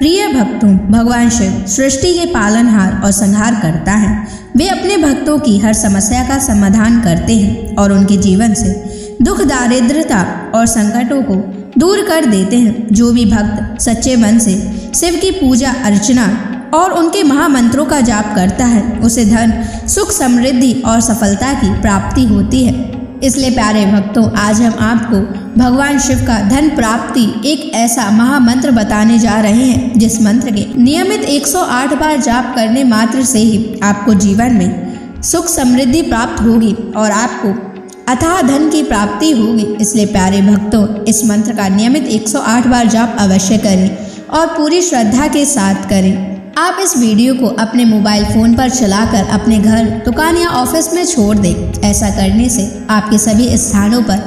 प्रिय भक्तों, भगवान शिव सृष्टि के पालनहार और संहार करता है। वे अपने भक्तों की हर समस्या का समाधान करते हैं और उनके जीवन से दुख, दारिद्रता और संकटों को दूर कर देते हैं। जो भी भक्त सच्चे मन से शिव की पूजा अर्चना और उनके महामंत्रों का जाप करता है, उसे धन, सुख, समृद्धि और सफलता की प्राप्ति होती है। इसलिए प्यारे भक्तों, आज हम आपको भगवान शिव का धन प्राप्ति एक ऐसा महामंत्र बताने जा रहे हैं, जिस मंत्र के नियमित 108 बार जाप करने मात्र से ही आपको जीवन में सुख समृद्धि प्राप्त होगी और आपको अथाह धन की प्राप्ति होगी। इसलिए प्यारे भक्तों, इस मंत्र का नियमित 108 बार जाप अवश्य करें और पूरी श्रद्धा के साथ करें। आप इस वीडियो को अपने मोबाइल फोन पर चलाकर अपने घर, दुकान या ऑफिस में छोड़ दें। ऐसा करने से आपके सभी स्थानों पर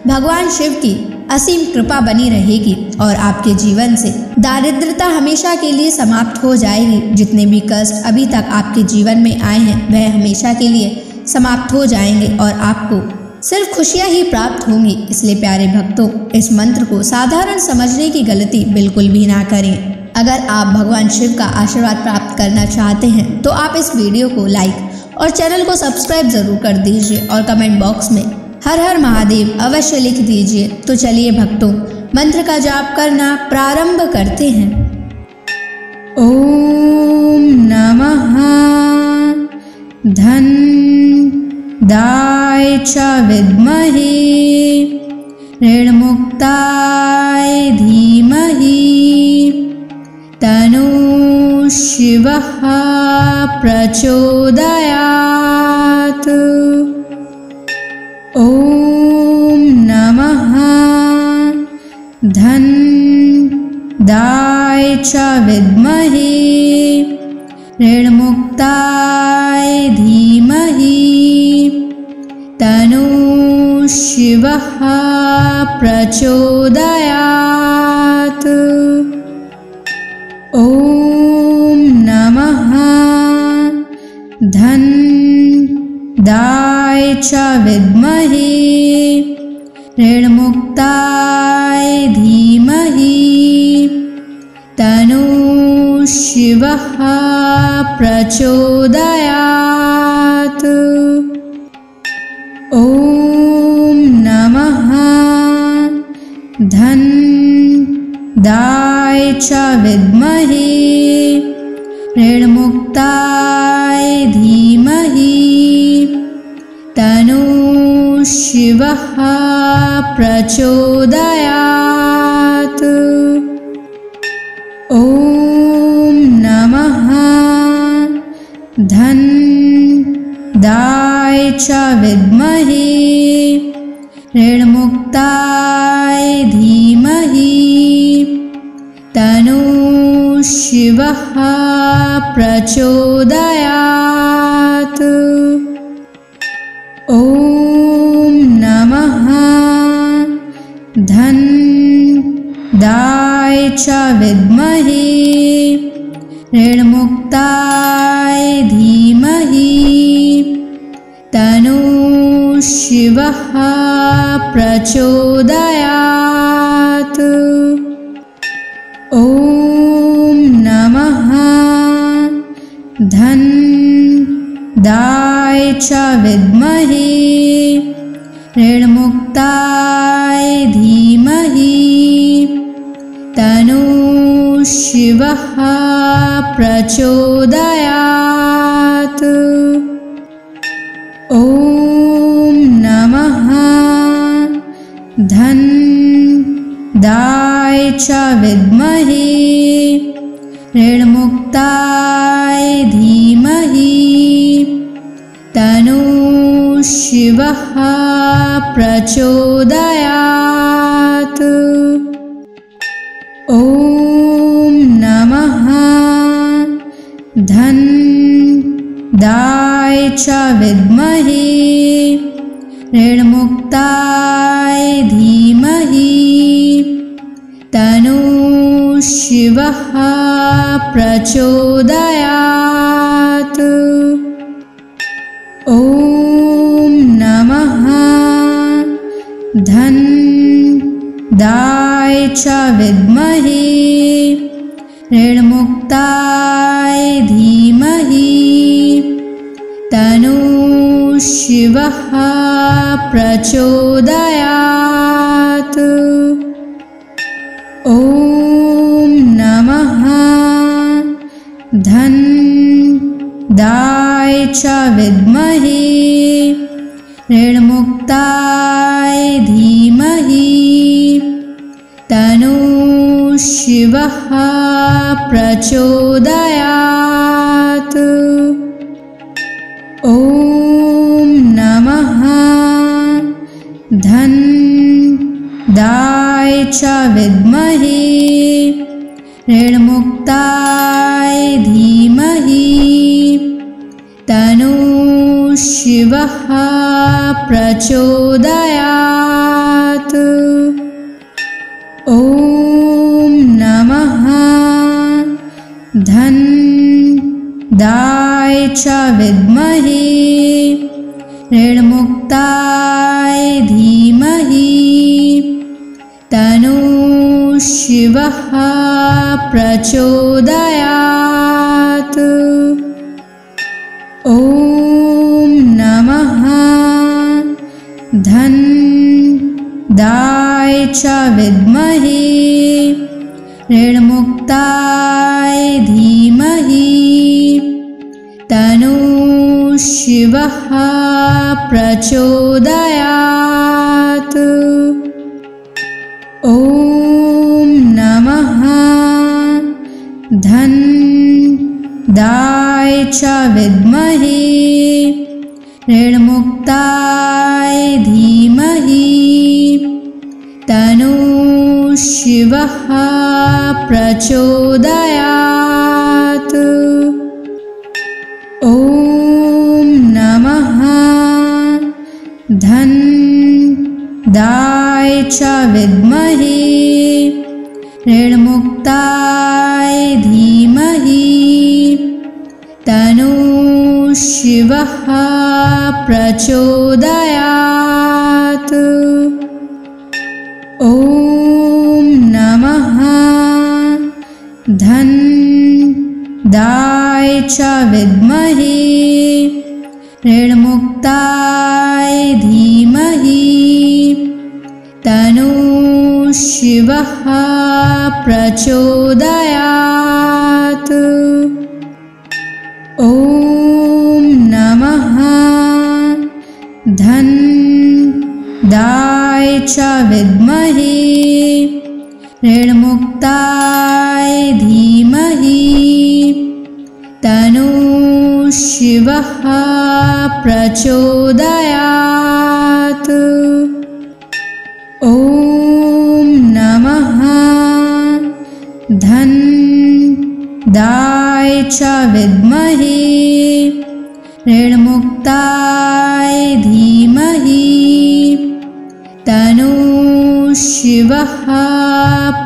भगवान शिव की असीम कृपा बनी रहेगी और आपके जीवन से दारिद्रता हमेशा के लिए समाप्त हो जाएगी। जितने भी कष्ट अभी तक आपके जीवन में आए हैं, वह हमेशा के लिए समाप्त हो जाएंगे और आपको सिर्फ खुशियां ही प्राप्त होंगी। इसलिए प्यारे भक्तों, इस मंत्र को साधारण समझने की गलती बिल्कुल भी ना करें। अगर आप भगवान शिव का आशीर्वाद प्राप्त करना चाहते हैं तो आप इस वीडियो को लाइक और चैनल को सब्सक्राइब जरूर कर दीजिए और कमेंट बॉक्स में हर हर महादेव अवश्य लिख दीजिए। तो चलिए भक्तों, मंत्र का जाप करना प्रारंभ करते हैं। ओम नमः धन दाय च विद्महे ऋणमुक्ताय धीमहि तनो शिवः प्रचोदयात्। ओम नमः धन दाय च विद्महे ऋणमुक्ताय धीमहि तनो शिवः प्रचोदयात्। ओम नमः धन दाय च विद्महे ऋणमुक्ताय धीमहि तनो शिवः प्रचोदयात्। ओम नमः धन दाय च विद्महे ऋणमुक्ताय धीमहि तनो शिवः प्रचोदयात्। ओम नमः धन दाय च विद्महे ऋणमुक्ताय धीमहि तनो शिवः प्रचोदयात्। ओम नमः धन दाय च विद्महे ऋणमुक्ताय धीमहि तनो शिवः प्रचोदयात्। ओम नमः धन दाय च विद्महे ऋणमुक्ताय धीमहि तनो शिवः प्रचोदयात्। ओम नमः धन दाय च विद्महे ऋणमुक्ताय धीमहि तनो शिवः प्रचोदयात्। ओम नमः धन दाय च विद्महे ऋणमुक्ताय धीमहि तनो शिवः प्रचोदयात्। ओम नमः धन दाय च विद्महे ऋण ऋणमुक्ताय धीमहि तन्नो शिवः प्रचोदयात्। ॐ नमः धन्दाय च विद्महे ऋणमुक्ताय धीमहि तन्नो शिवः प्रचोदयात्। ॐ नमः धन्दाय च विद्महे ऋणमुक्ताय धीमहि तन्नो शिवः प्रचोदयात्। ॐ नमः धन्दाय च विद्महे ऋणमुक्ताय धीमहि तन्नो शिवः प्रचोदयात्। ॐ नमः धन्दाय च विद्महे ऋणमुक्ताय धीमहि तन्नो शिवः प्रचोदयात्। ॐ नमः धन्दाय च विद्महे ऋणमुक्ताय धीमहि तन्नो शिवः प्रचोदयात्। ॐ नमः धन्दाय च विद्महे ऋणमुक्ताय धीमहि तन्नो शिवः प्रचोदयात्। ॐ नमः धन्दाय च विद्महे ऋणमुक्ताय धीमहि तन्नो शिवः प्रचोदयात्। ॐ नमः धन्दाय च विद्महे ऋणमुक्ताय धीमहि तन्नो शिवः प्रचोदयात्। ॐ नमः धन्दाय च विद्महे ऋणमुक्ताय धीमहि तन्नो शिवः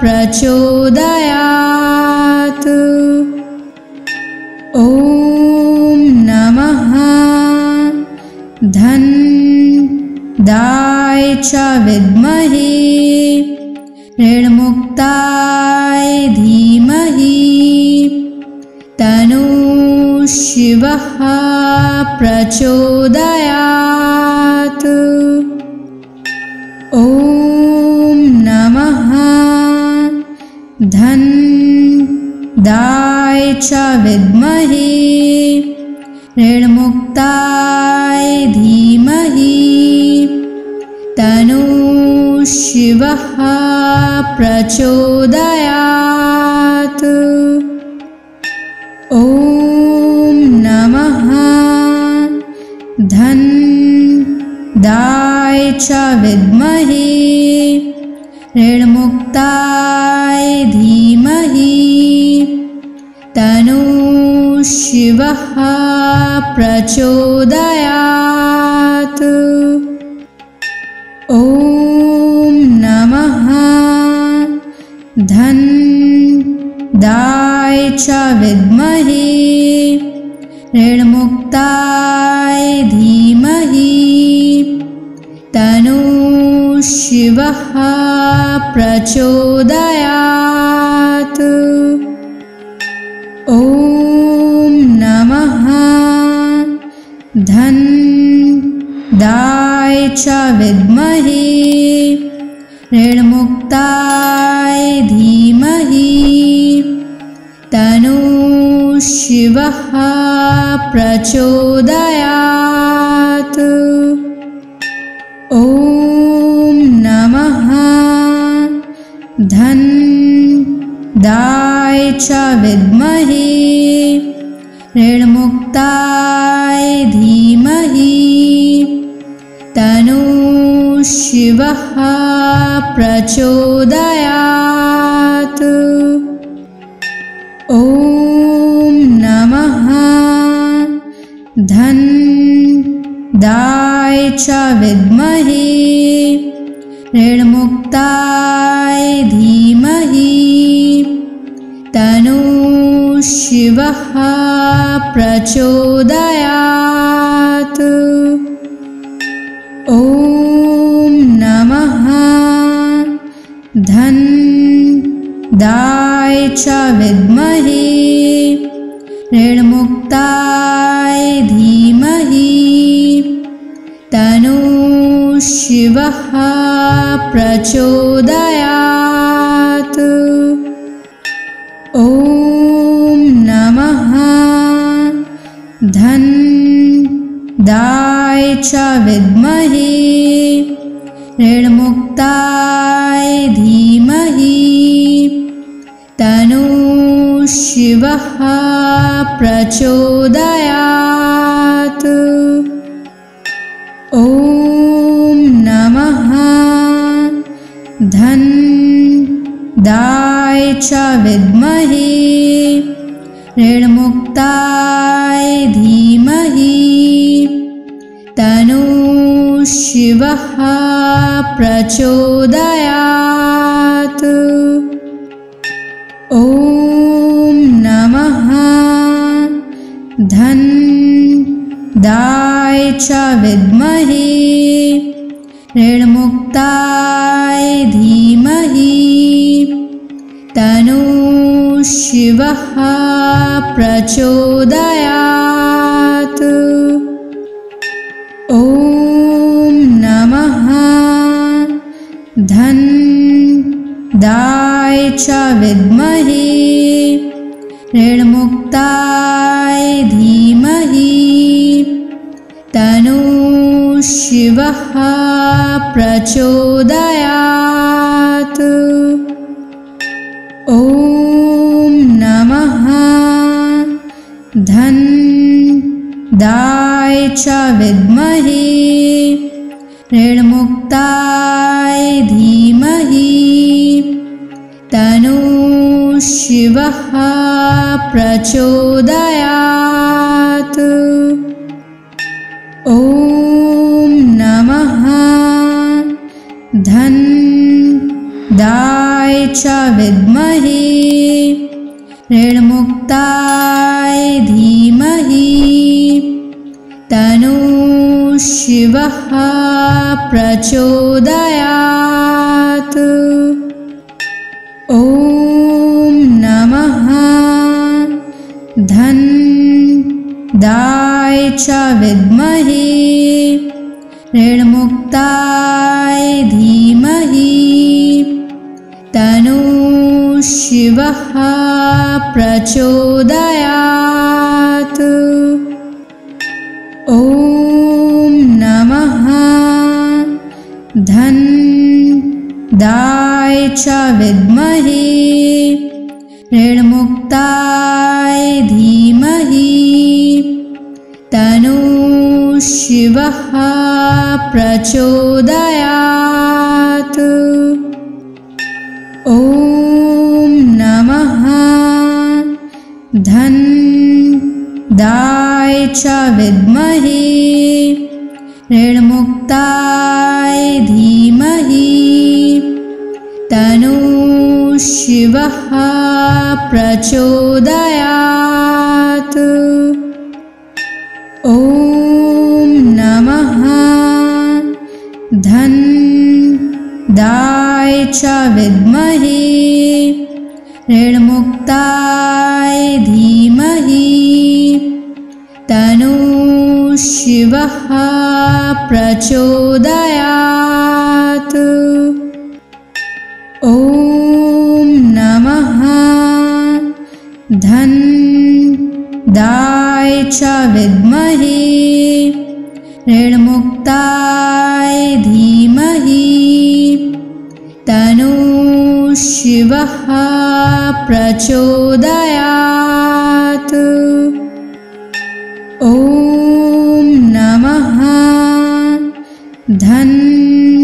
प्रचोदयात्। ॐ नमः धन्दाय च विद्महे ऋणमुक्ताय धीमहि तन्नो शिवः प्रचोदयात्। ॐ नमः धन्दाय च विद्महे ऋणमुक्ताय धीमहि तन्नो शिवः प्रचोदयात्। ॐ नमः धन्दाय च विद्महे ऋणमुक्ताय धीमहि तन्नो शिवः प्रचोदयात्। ॐ नमः धन्दाय च विद्महे ऋणमुक्ताय धीमहि तन्नो शिवः प्रचोदयात्। ॐ धनदाय च विद्महे ऋणमुक्ताय धीमहि तन्नो शिवः प्रचोदयात्। ॐ नमः धनदाय च विद्महे ऋणमुक्ताय धीमहि तन्नो शिवः प्रचोदयात्। ॐ नमः धनदाय च विद्महे ऋणमुक्ताय धीमहि तन्नो शिवः प्रचोदयात्। ॐ नमः धनदाय च विद्महे ऋणमुक्ताय धीमहि तन्नो शिवः प्रचोदयात्। ॐ नमः धनदाय च विद्महे ऋणमुक्ताय धीमहि तन्नो शिवः प्रचोदयात्। ॐ नमः धनदाय च विद्महे ऋणमुक्ताय धीमहि तन्नो शिवः प्रचोदयात्। ॐ नमः धनदाय च विद्महे ऋणमुक्ताय धीमहि तन्नो शिवः प्रचोदयात्। ॐ नमः धनदाय च विद्महे ऋणमुक्ताय धीमहि तन्नो शिवः प्रचोदयात्। ॐ नमः धनदाय च विद्महे ऋणमुक्ताय धीमहि तन्नो शिवः प्रचोदयात्। ॐ नमः धनदाय च विद्महे ऋणमुक्ताय धीमहि तन्नो शिवः प्रचोदयात्। ॐ नमः धनदाय च विद्महे ऋणमुक्ताय धीमहि तन्नो शिवः प्रचोदयात्। ॐ नमः धनदाय च विद्महे ऋणमुक्ताय धीमहि तन्नो शिवः प्रचोदयात्। ॐ नमः धनदाय च विद्महे ऋणमुक्ताय धीमहि तन्नो शिवः प्रचोदयात्। ॐ नमः धनदाय च विद्महे ऋणमुक्ताय धीमहि तन्नो शिवः प्रचोदयात्। ॐ नमः धन्दाय च विद्महे ऋणमुक्ताय धीमहि तन्नो शिवः प्रचोदयात्। ॐ नमः धन्दाय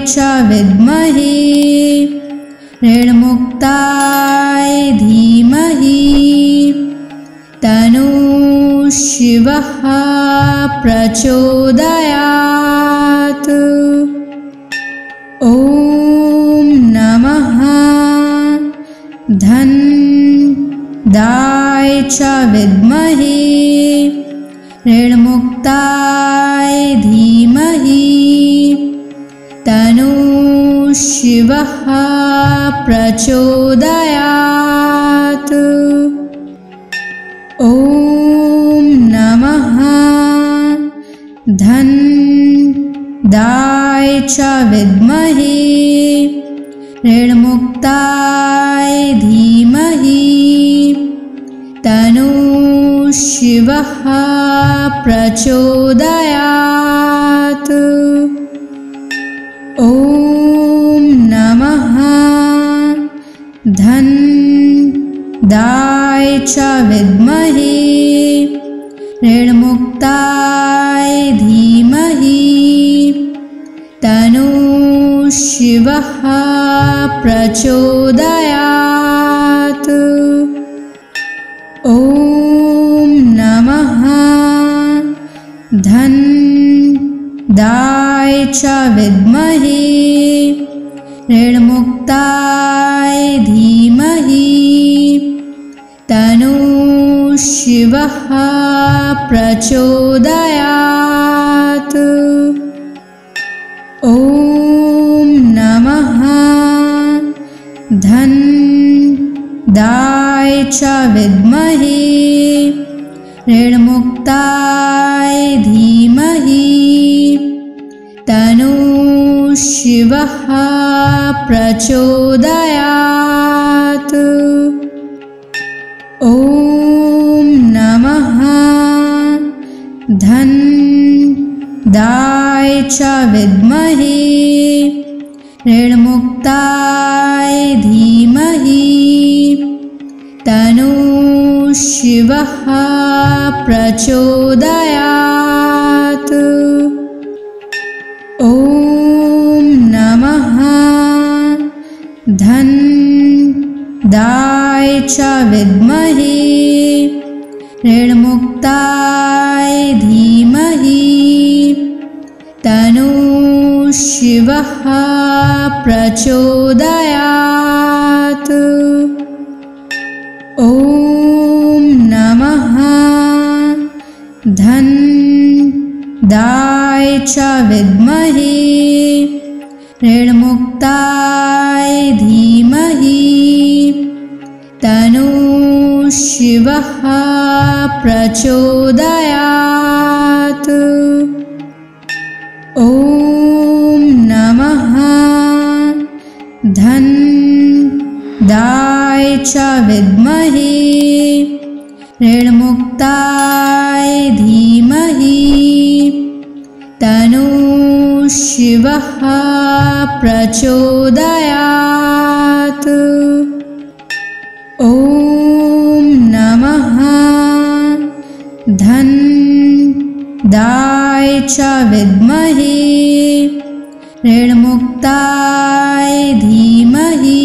च विद्महे ऋणमुक्ताय धीमहि तन्नो शिवः प्रचोदयात्। ॐ नमः धन्दाय च विद्महे ऋणमुक्ताय धीमहि तन्नो शिवः प्रचोदयात्। ॐ नमः धन्दाय च विद्महे ऋणमुक्ताय धीमहि तन्नो शिवः प्रचोदयात्। ॐ नमः धन्दाय च विद्महे ऋणमुक्ताय धीमहि तन्नो शिवः प्रचोदयात्। ॐ नमः धन्दाय च विद्महे ऋणमुक्ताय धीमहि तन्नो शिवः प्रचोदयात्। ॐ नमः धन्दाय च विद्महे ऋणमुक्ताय धीमहि तन्नो शिवः प्रचोदयात्। ॐ नमः धन्दाय च विद्महे ऋणमुक्ताय धीमहि तन्नो शिवः प्रचोदयात्। ॐ नमः धन्दाय च विद्महे ऋणमुक्ताय धीमहि तन्नो शिवः प्रचोदयात्। ॐ नमः धन्दाय च विद्महे ऋणमुक्ताय धीमहि तन्नो शिवः प्रचोदयात्। ॐ नमः धन्दाय च विद्महे ऋणमुक्ताय धीमहि तन्नो शिवः प्रचोदयात्। ॐ नमः धन्दाय च विद्महे ऋणमुक्ताय धीमहि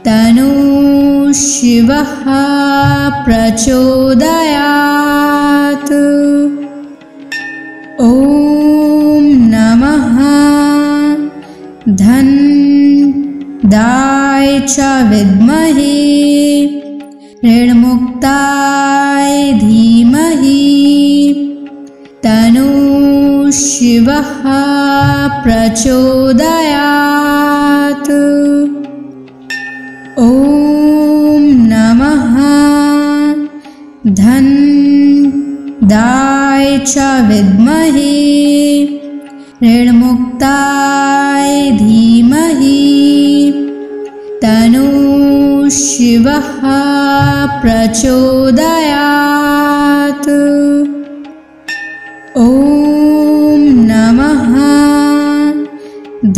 तन्नो शिवः प्रचोदयात्। ॐ नमः धन्दाय च विद्महे ऋणमुक्ताय धीमहि तन्नो शिवः प्रचोदयात्। ॐ नमः धन्दाय च विद्महे ऋणमुक्ताय धीमहि तन्नो शिवः प्रचोदयात्। ॐ नमः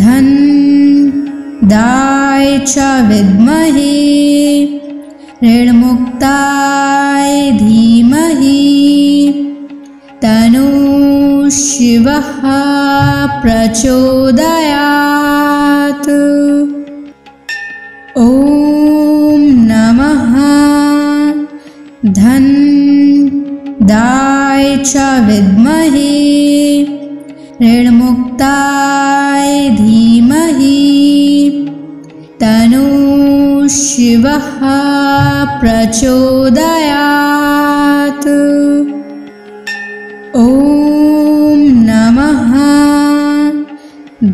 धनदाय च विद्महे ऋणमुक्ताय धीमहि तन्नो शिवः प्रचोदयात्। ॐ नमः धनदाय च विद्महे ऋणमुक्ताय धीमहि तन्नो शिवः प्रचोदयात्। ॐ नमः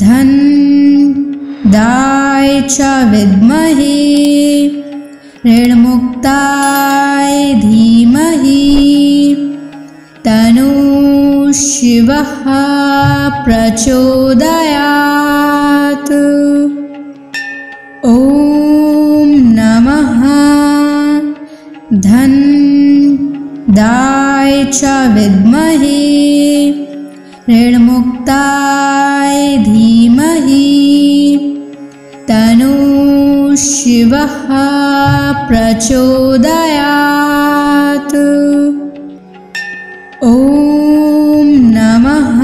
धनदाय च विद्महे ऋणमुक्ताय धीमहि तन्नो शिवः प्रचोदयात्। ॐ नमः धनदाय च विद्महे ऋणमुक्ताय धीमहि तन्नो शिवः प्रचोदयात्। ॐ नमः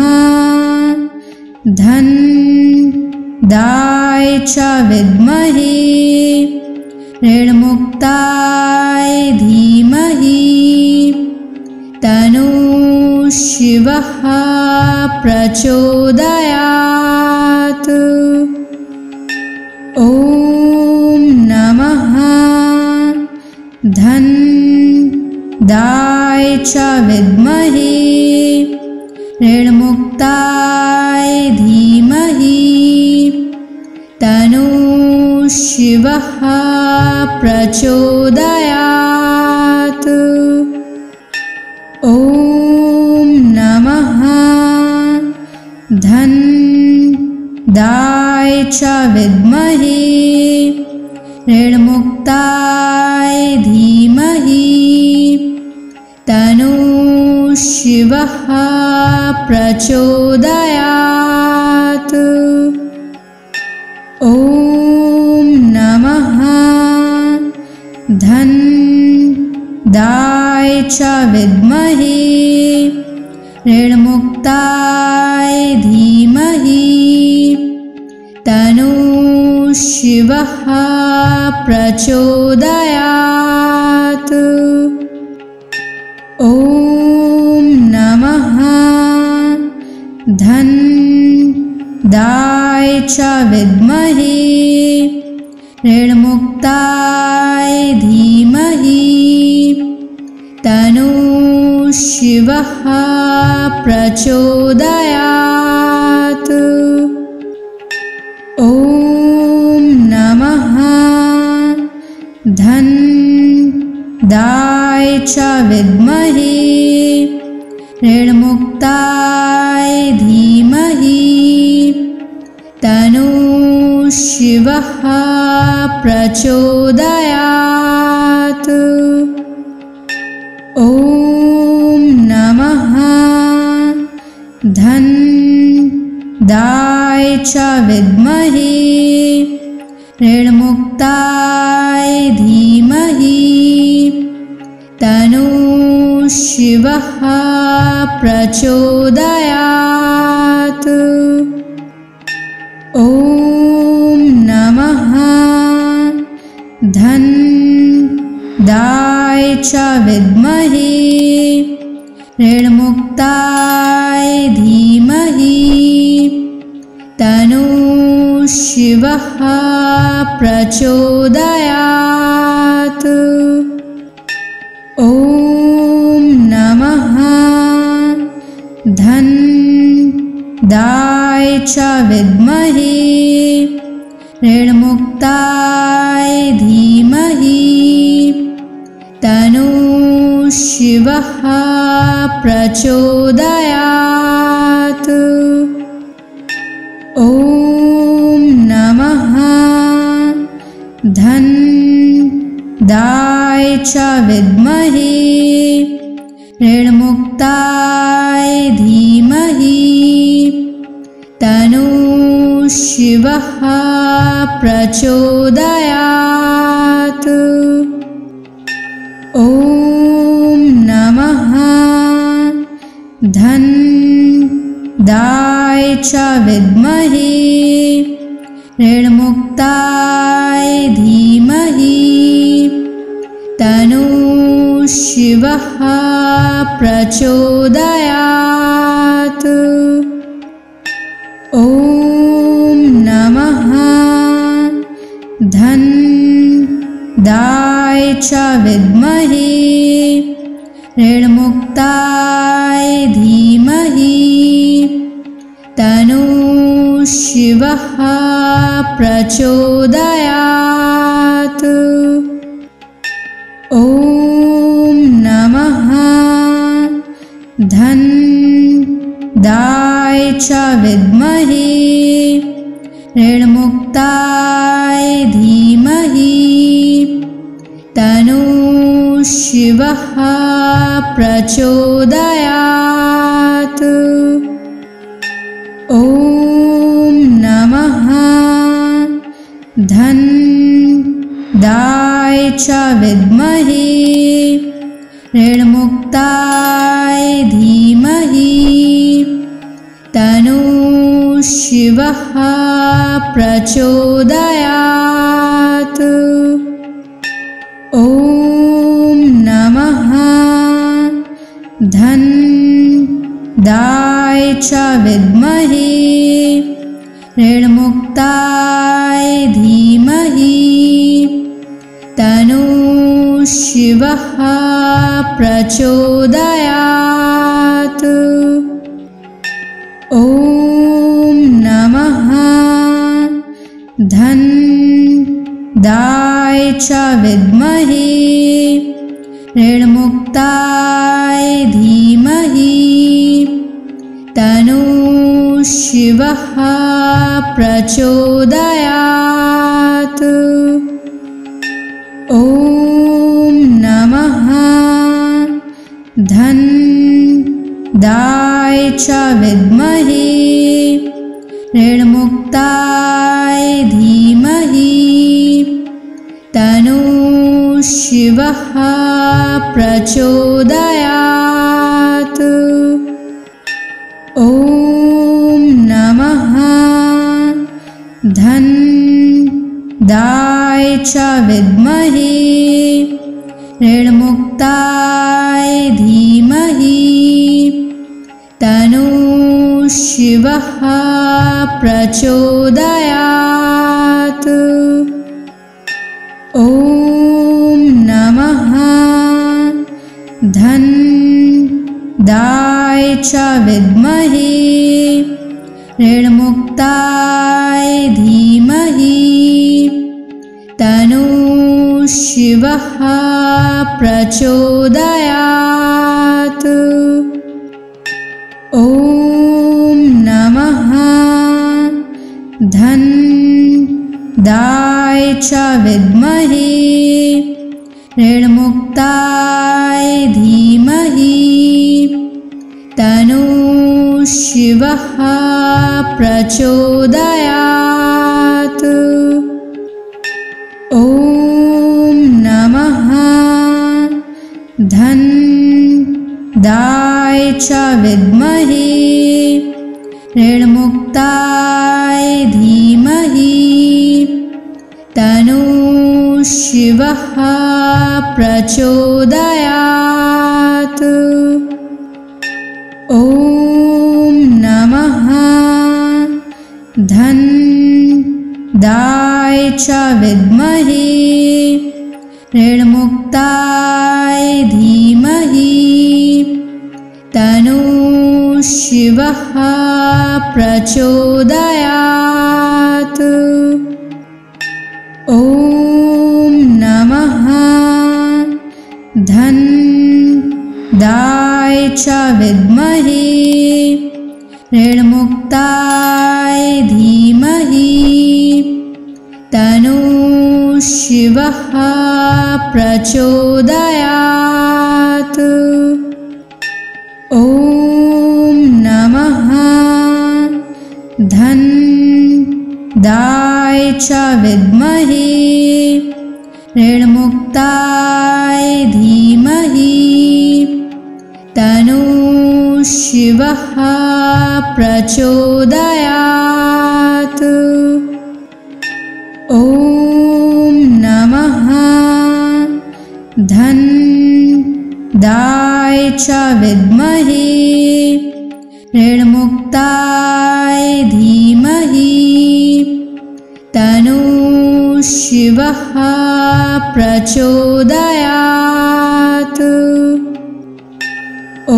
धनदाय च विद्महे ऋणमुक्ताय धीमहि तन्नो शिवः प्रचोदयात्। ॐ नमः धनदाय च विद्महे ऋणमुक्ताय धीमहि तन्नो शिवः प्रचोदयात्। ॐ नमः धनदाय च विद्महे ऋणमुक्ताय धीमहि तन्नो शिवः प्रचोदयात्। ॐ नमः धनदाय च विद्महे ऋणमुक्ताय धीमहि तन्नो शिवः प्रचोदयात्। ॐ नमः धनदाय च विद्महे ऋणमुक्ताय धीमहि तन्नो शिवः प्रचोदयात्। ॐ नमः धनदाय च विद्महे ऋणमुक्ताय धीमहि तन्नो शिवः प्रचोदयात्। ॐ नमः धनदाय च विद्महे ऋणमुक्ताय धीमहि तन्नो शिवः प्रचोदयात्। ॐ नमः धनदाय च विद्महे ऋणमुक्ताय धीमहि तन्नो शिवः प्रचोदयात्। ॐ नमः धनदाय च विद्महे ऋणमुक्ताय धीमहि तन्नो शिवः प्रचोदयात्। ॐ नमः धन्दाय च विद्महे ऋणमुक्ताय धीमहि तन्नो शिवः प्रचोदयात्। ॐ नमः धन्दाय च विद्महे ऋणमुक्ताय धीमहि तन्नो शिवः प्रचोदयात्। ॐ नमः धन्दाय च विद्महे ऋणमुक्ताय धीमहि तन्नो शिवः प्रचोदयात्। ॐ नमः धन्दाय च विद्महे ऋणमुक्ताय धीमहि तन्नो शिवः प्रचोदयात्। ॐ नमः धन्दाय च विद्महे ऋणमुक्ताय धीमहि तन्नो शिवः प्रचोदयात्। ॐ नमः धन्दाय च विद्महे ऋणमुक्ताय धीमहि तन्नो शिवः प्रचोदयात्। ॐ नमः धन्दाय च विद्महे ऋणमुक्ताय धीमहि तन्नो शिवः प्रचोदयात्। ॐ नमः धन्दाय च विद्महे ऋणमुक्ताय धीमहि तन्नो शिवः प्रचोदयात्। ॐ नमः धन्दाय च विद्महे ऋणमुक्ताय धीमहि तन्नो शिवः प्रचोदयात्। ॐ नमः धन्दाय च विद्महे ऋणमुक्ताय धीमहि तन्नो शिवः प्रचोदयात्। ॐ नमः धन्दाय च विद्महे ऋणमुक्ताय धीमहि तन्नो शिवः प्रचोदयात्। ॐ नमः धन्दाय च विद्महे ऋणमुक्ताय धीमहि तन्नो शिवः प्रचोदयात्। ॐ नमः धन्दाय च विद्महे ऋणमुक्ताय धीमहि तन्नो शिवः प्रचोदयात्। ॐ नमः धन्दाय च विद्महे ऋणमुक्ताय धीमहि तन्नः शिवः प्रचोदयात्। ॐ नमः धनदाय च विद्महे ऋणमुक्ताय धीमहि तन्नः शिवः प्रचोदयात्। ॐ नमः धनदाय च विद्महे ऋणमुक्ताय धीमहि तन्नः शिवः प्रचोदयात्। ॐ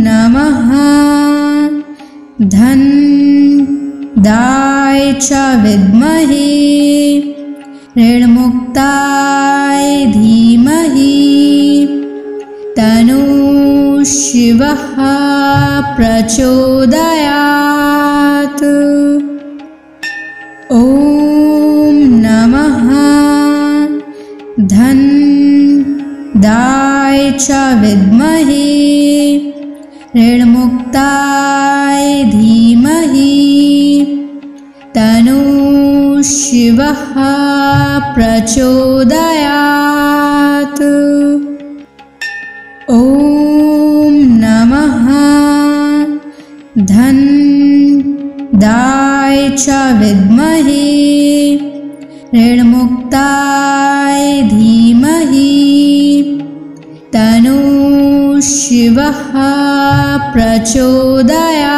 नमः धनदाय च विद्महे ऋणमुक्ताय धीमहि तन्नः शिवः प्रचोदयात्। ॐ नमः धनदाय च विद्महे ऋणमुक्ताय धीमहि तन्नः शिवः प्रचोदयात्। ॐ नमः धनदाय च विद्महे ऋणमुक्ताय धीमहि तन्नः शिवः प्रचोदयात्।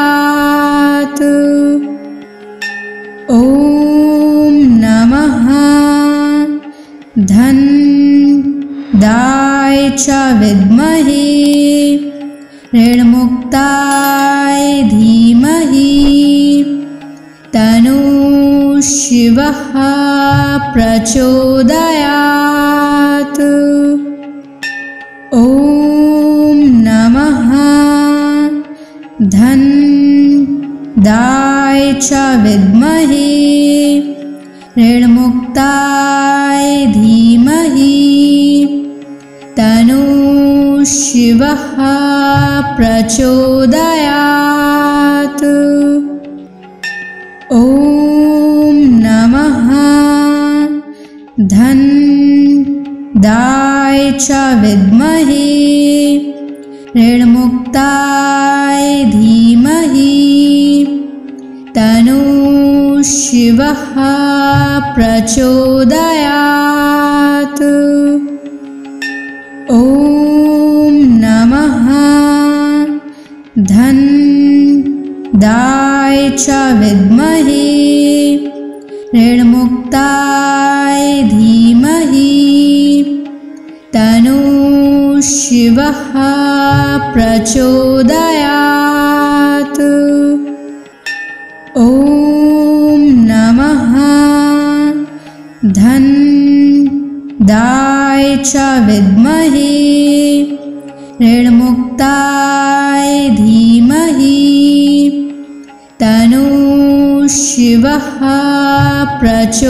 ॐ नमः धनदाय च विद्महे ऋणमुक्ताय धीमहि तन्नः शिवः प्रचोदयात्। ॐ नमः धनदाय च विद्महे ऋणमुक्ताय धीमहि तन्नः शिवः प्रचोदयात्। ॐ नमः धनदाय च विद्महे ऋणमुक्ताय धीमहि तन्नः शिवः प्रचोदयात्। ॐ नमः धनदाय च विद्महे ऋणमुक्ताय धीमहि तन्नः शिवः प्रचोदयात्। ॐ नमः धनदाय च विद्महे ऋणमुक्ताय धीमहि तन्नः शिवः प्रचोदयात्।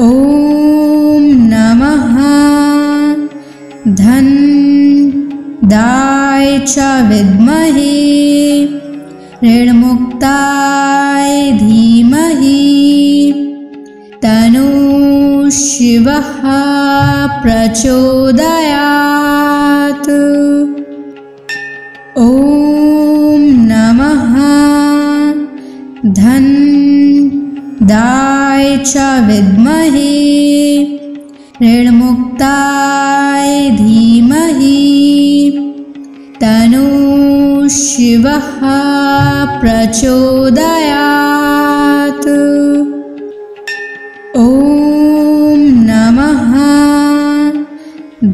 ॐ नमः धनदाय च विद्महे ऋणमुक्ताय धीमहि तन्नः शिवः प्रचोदयात्। ॐ नमः धनदाय च विद्महे ऋणमुक्ताय धीमहि तन्नः शिवः प्रचोदयात्। ॐ नमः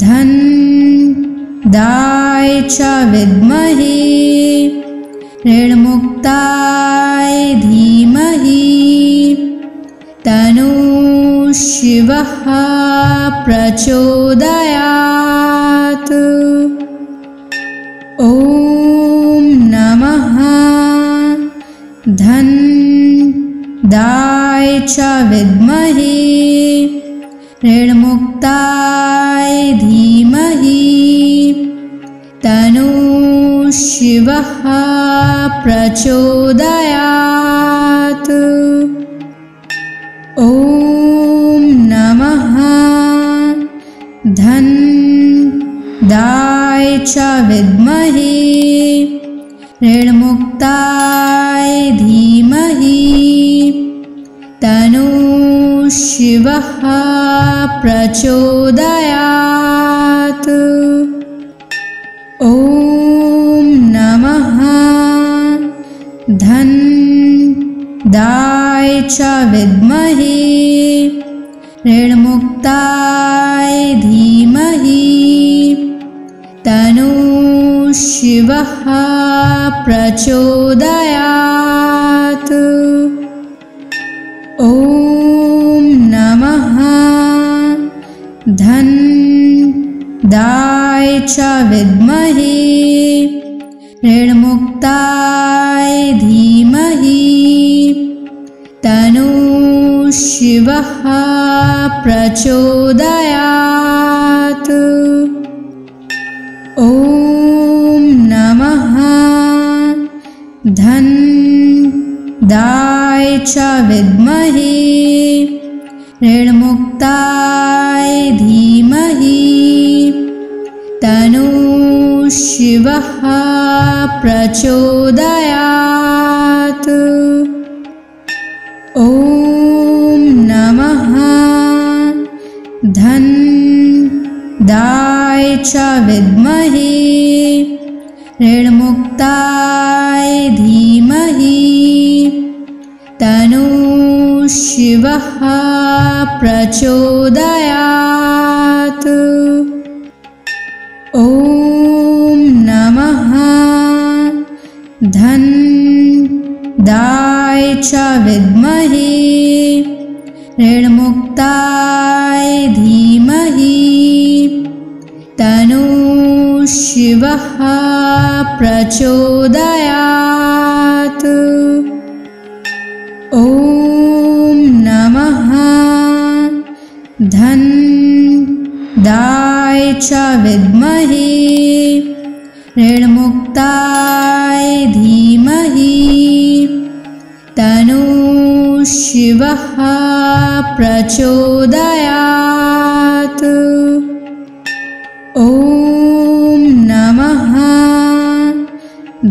धनदाय च विद्महे ऋणमुक्ताय धीमहि तन्नः शिवः प्रचोदयात्। ॐ नमः धन्दाय च विद्महे ऋणमुक्ताय धीमहि तन्नो शिवः प्रचोदयात्। ॐ नमः धन्दाय च विद्महे ऋणमुक्ताय धीमहि तन्नो शिवः प्रचोदयात्। ॐ नमः धन्दाय च विद्महे ऋणमुक्ताय धीमहि तन्नो शिवः प्रचोदयात्। ॐ नमः धन्दाय च विद्महे ऋणमुक्ताय धीमहि तन्नो शिवः प्रचोदयात्। ॐ नमः धन्दाय च विद्महे ऋणमुक्ताय धीमहि तन्नो शिवः प्रचोदयात्। ॐ नमः धन्दाय च विद्महे ऋणमुक्ताय धीमहि तन्नो शिवः प्रचोदयात्। ॐ नमः धन्दाय च विद्महे ऋणमुक्ताय धीमहि तन्नो शिवः प्रचोदयात्। ॐ नमः धन्दाय च विद्महे ऋणमुक्ताय धीमहि तन्नो शिवः प्रचोदयात्। ॐ नमः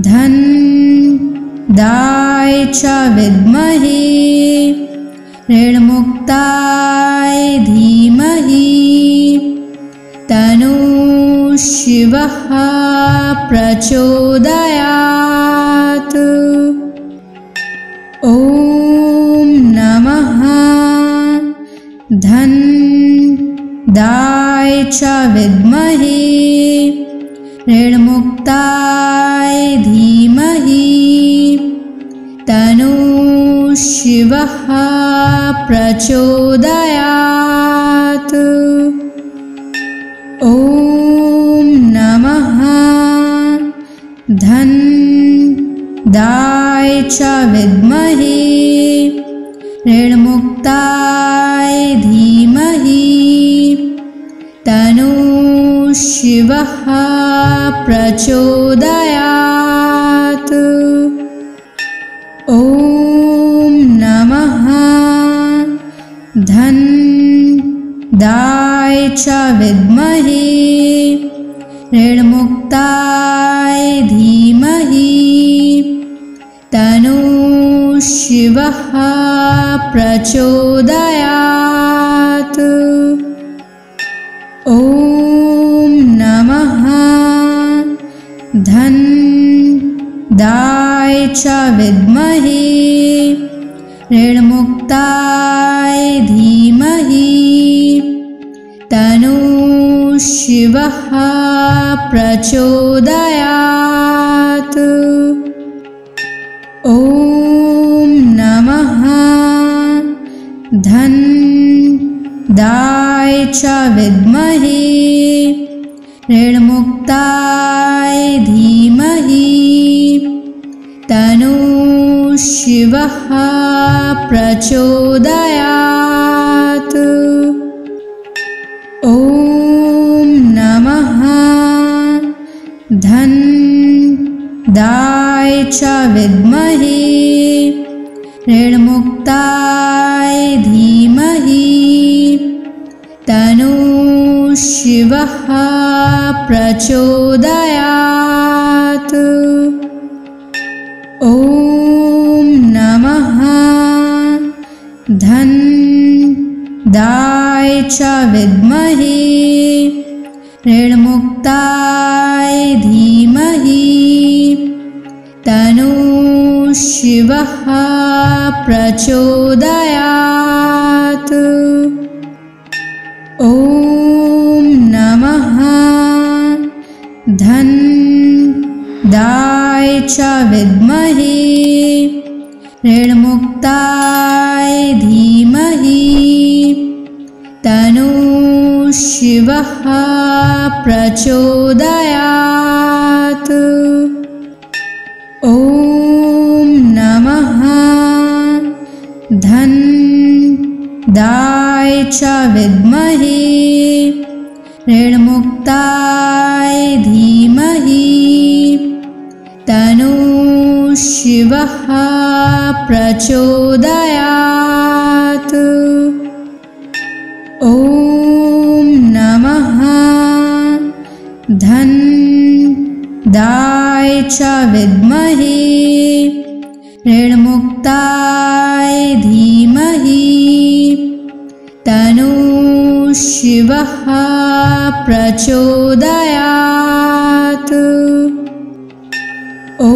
धन्दाय च विद्महे ऋणमुक्ताय धीमहि तन्नो शिवः प्रचोदयात्। ॐ नमः धन्दाय च विद्महे ऋणमुक्ताय धीमहि तन्नो शिवः प्रचोदयात्। ॐ नमः धन्दाय च विद्महे ऋणमुक्ताय धीमहि तन्नो शिवः प्रचोदयात्। ॐ नमः धन्दाय च विद्महे ऋणमुक्ताय धीमहि तन्नो शिवः प्रचोदयात्। ॐ नमः धन्दाय च विद्महे ऋणमुक्ताय धीमहि तन्नो शिवः प्रचोदयात्। ॐ नमः धन्दाय च विद्महे ऋणमुक्ताय धीमहि तन्नः शिवः प्रचोदयात्। ॐ नमः धनदाय च विद्महे ऋणमुक्ताय धीमहि तन्नः शिवः प्रचोदयात्। ॐ नमः धनदाय च विद्महे ऋणमुक्ताय धीमहि तन्नः शिवः प्रचोदयात्। ॐ नमः धनदाय च विद्महे ऋणमुक्ताय धीमहि तन्नः शिवः प्रचोदयात्। ॐ नमः धनदाय च विद्महे ऋणमुक्ताय धीमहि तन्नः शिवः प्रचोदयात्। ॐ नमः धनदाय च विद्महे ऋणमुक्ताय धीमहि तन्नः शिवः प्रचोदयात्। ॐ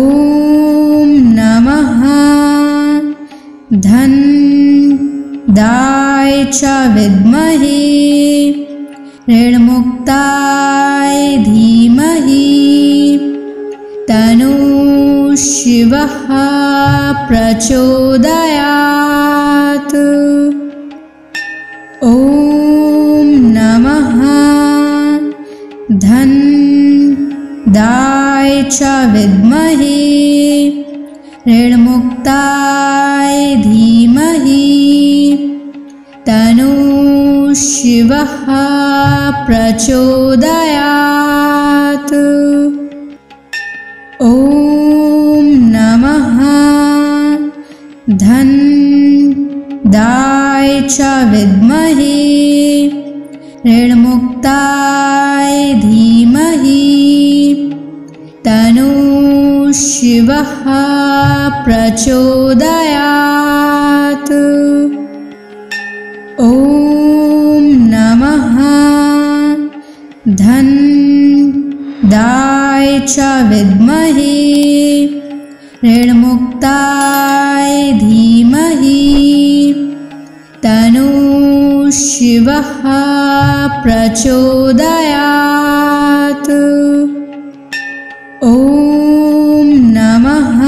नमः धनदाय च विद्महे ऋणमुक्ताय धीमहि तन्नः शिवः प्रचोदयात्। ॐ नमः धनदाय च विद्महे ऋणमुक्ताय धीमहि तन्नः शिवः प्रचोदयात्। ॐ नमः धनदाय च विद्महे ऋणमुक्ताय धीमहि तन्नः शिवः प्रचोदयात्। ॐ नमः धनदाय च विद्महे ऋणमुक्ताय धीमहि तन्नः शिवः प्रचोदयात्। ॐ नमः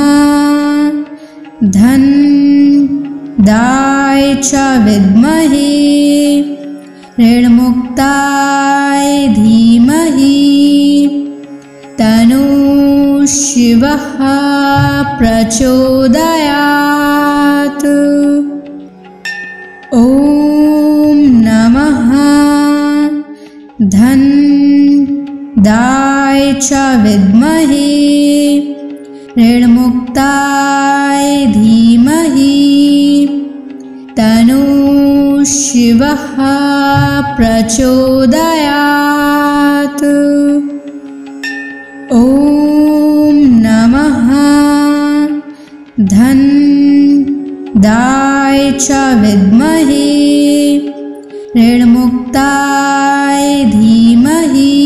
धनदाय च विद्महे ऋणमुक्ताय धीमहि तन्नः शिवः प्रचोदयात्। ॐ नमः धनदाय च विद्महे ऋणमुक्ताय धीमहि तन्नः शिवः प्रचोदयात्। ॐ नमः धनदाय च विद्महे ऋणमुक्ताय धीमहि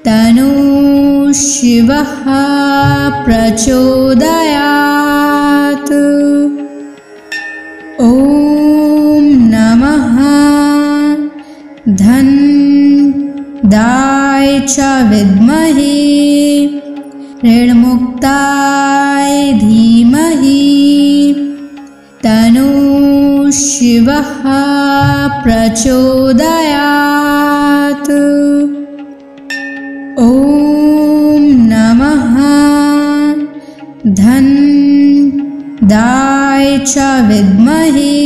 तन्नः शिवः प्रचोदयात्। ॐ नमः धनदाय च विद्महे ऋणमुक्ताय धीमहि तन्नः शिवः प्रचोदयात्। ॐ नमः धन्दाय च विद्महे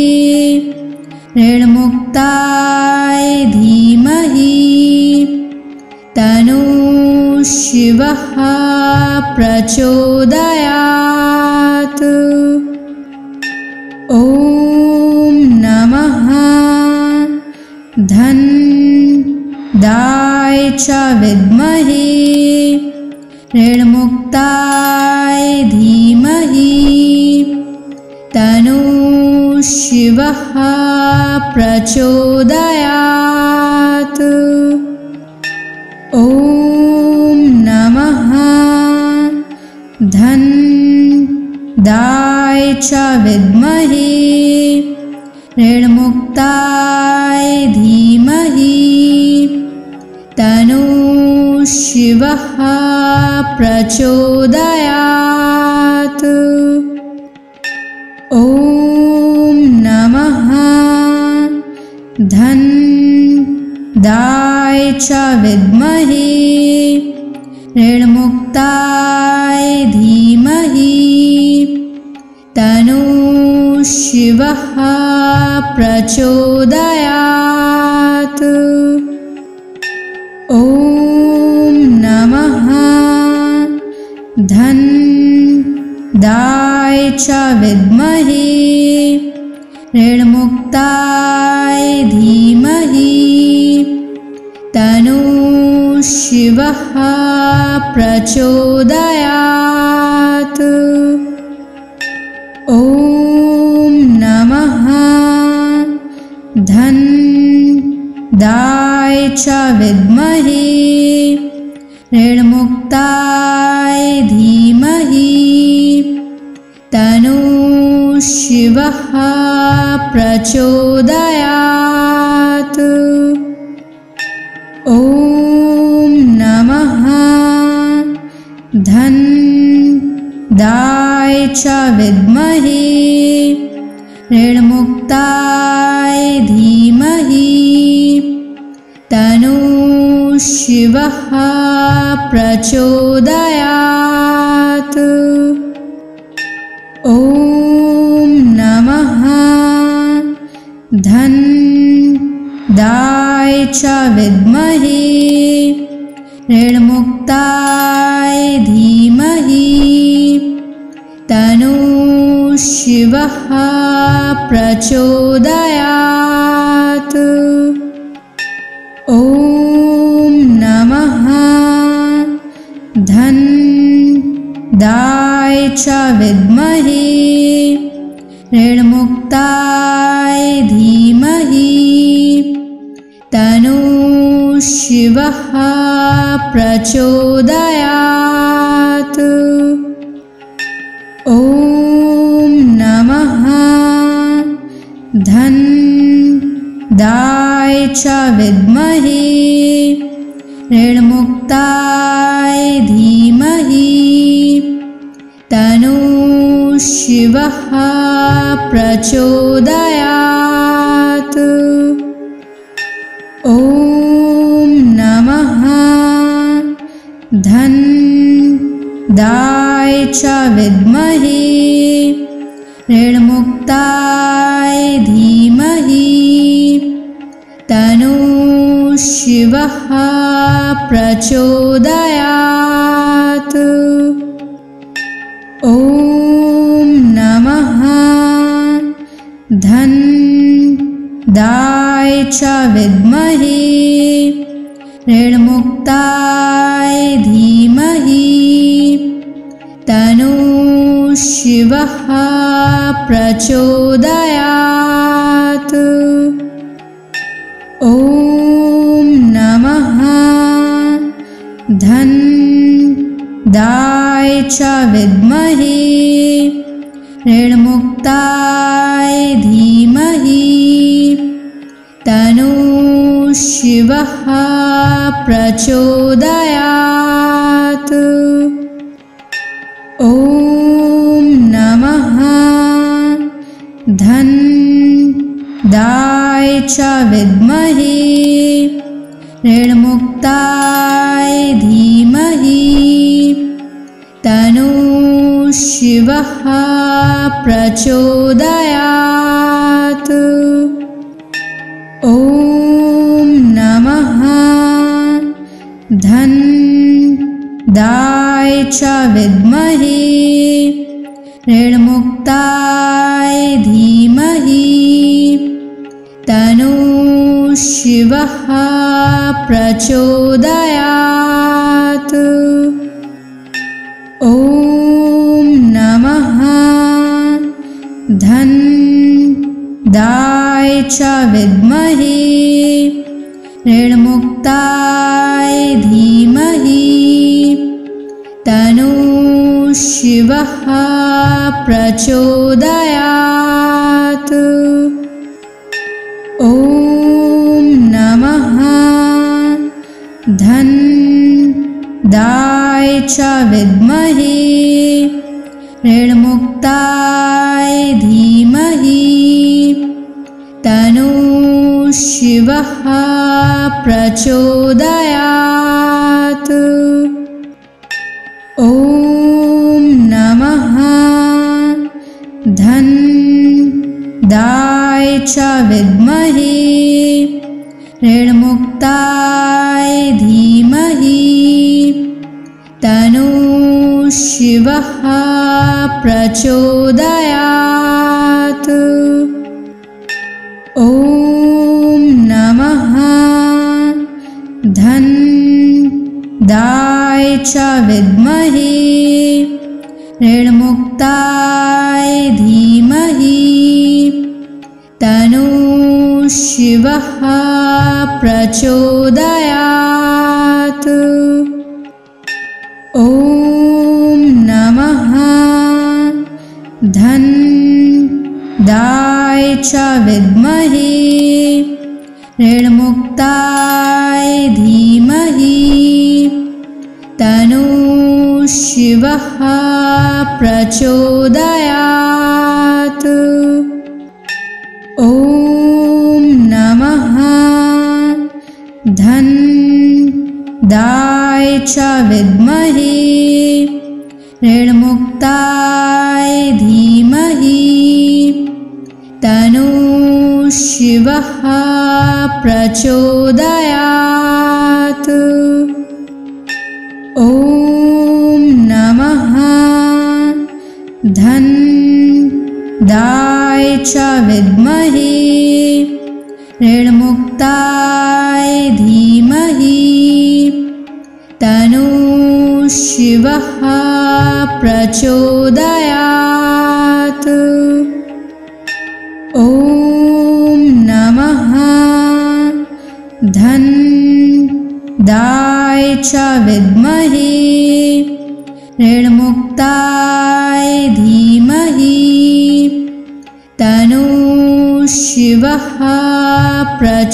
ऋणमुक्ताय धीमहि तन्नो शिवः प्रचोदयात्। ॐ नमः धन्दाय च विद्महे ऋणमुक्ताय धीमहि तन्नो शिवः प्रचोदयात्। ॐ नमः धन्दाय च विद्महे ऋणमुक्ताय धीमहि तन्नो शिवः प्रचोदयात्। ॐ नमः धन्दाय च विद्महे ऋणमुक्ताय धीमहि तन्नो शिवः प्रचोदयात्। ॐ नमः धन्दाय च विद्महे ऋणमुक्ताय धीमहि तन्नो शिवः प्रचोदयात्। ॐ नमः धन्दाय च विद्महे ऋणमुक्ताय धीमहि तन्नो शिवः प्रचोदयात्। ॐ नमः धन्दाय च विद्महे ऋणमुक्ताय धीमहि तन्नो शिवः प्रचोदयात्। ॐ नमः धन्दाय च विद्महे ऋणमुक्ताय धीमहि तन्नो शिवः प्रचोदयात्। ॐ नमः धन्दाय च विद्महे ऋणमुक्ताय धीमहि तन्नो शिवः प्रचोदयात्। ॐ नमः धन्दाय च विद्महे ऋणमुक्ताय धीमहि तन्नो शिवः प्रचोदयात्। ॐ नमः धन्दाय च विद्महे ऋणमुक्ताय धीमहि तन्नो शिवः प्रचोदयात्। ॐ नमः धन्दाय च विद्महे ऋणमुक्ताय धीमहि तन्नो शिवः प्रचोदयात्। ॐ नमः धन्दाय च विद्महे ऋणमुक्ताय धीमहि तन्नो शिवः प्रचोदयात्। ॐ नमः च विद्महे ऋणमुक्ताय धीमहि तन्नो शिवः प्रचोदयात्। ॐ नमः धन्दाय च विद्महे ऋणमुक्ताय धीमहि तन्नो शिवः प्रचोदयात्। ॐ नमः धन्दाय च विद्महे ऋणमुक्ताय धीमहि तन्नो शिवः प्रचोदयात्। ॐ नमः धन्दाय च विद्महे ऋणमुक्ताय धीमहि तन्नो शिवः प्रचोदयात्। ॐ नमः धन्दाय च विद्महे ऋणमुक्ताय धीमहि तन्नो शिवः प्रचोदयात्। ॐ नमः धन्दाय च विद्महे ऋणमुक्ताय धीमहि तन्नो शिवः प्रचोदयात्। ॐ नमः धन्दाय च विद्महे ऋणमुक्ताय धीमहि तन्नो शिवः प्रचोदयात्। ॐ नमः धन्दाय च विद्महे ऋणमुक्ताय धीमहि तन्नो शिवः प्रचोदयात्। ॐ नमः धन्दाय च विद्महे ऋणमुक्ताय धीमहि तन्नो शिवः प्रचोदयात्। ॐ नमः धन्दाय च विद्महे ऋणमुक्ताय धीमहि तन्नो शिवः प्रचोदयात्।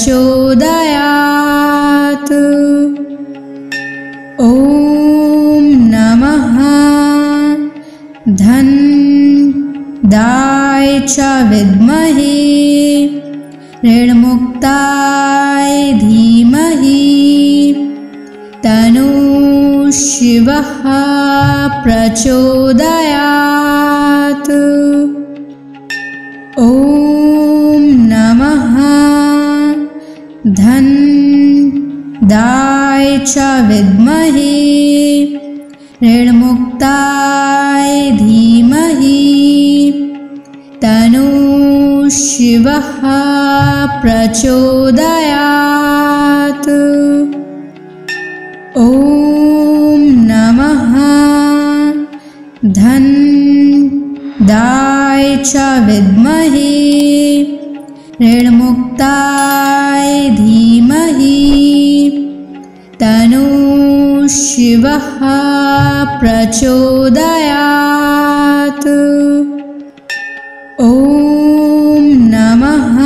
ॐ नमः धन्दाय च विद्महे ऋणमुक्ताय धीमहि तन्नो शिवः प्रचोदयात्। ॐ नमः धन्दाय च विद्महे ऋणमुक्ताय धीमहि तन्नो शिवः प्रचोदयात्। ॐ नमः धन्दाय च विद्महे ऋणमुक्ताय धीमहि तन्नो शिवः प्रचोदयात्। ॐ नमः